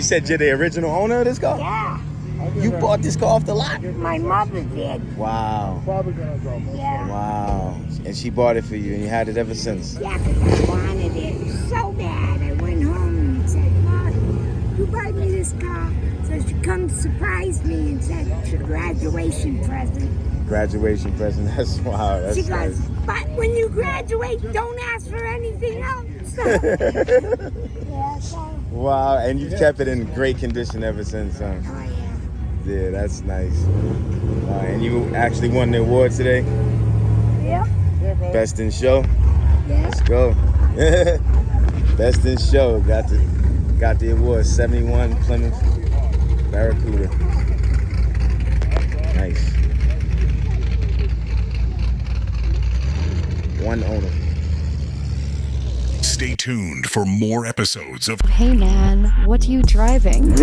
You said you're the original owner of this car? Yeah. You bought this car off the lot? My mother did. Wow. Yeah. Wow. And she bought it for you, and you had it ever since. Yeah, because I wanted it so bad. I went home and said, Mom, you buy me this car. So she come surprise me and said it's a graduation present. Graduation present. That's wow. That's She goes, nice. but when you graduate, don't ask for anything else. Yeah, so. Wow. And you've kept it in great condition ever since, huh? Oh, yeah. Yeah, that's nice. And you actually won the award today? Yep. Best in show? Yeah. Let's go. Best in show. Got the award. 71 Plymouth Barracuda. Nice. One owner. Stay tuned for more episodes of Hey man, what are you driving?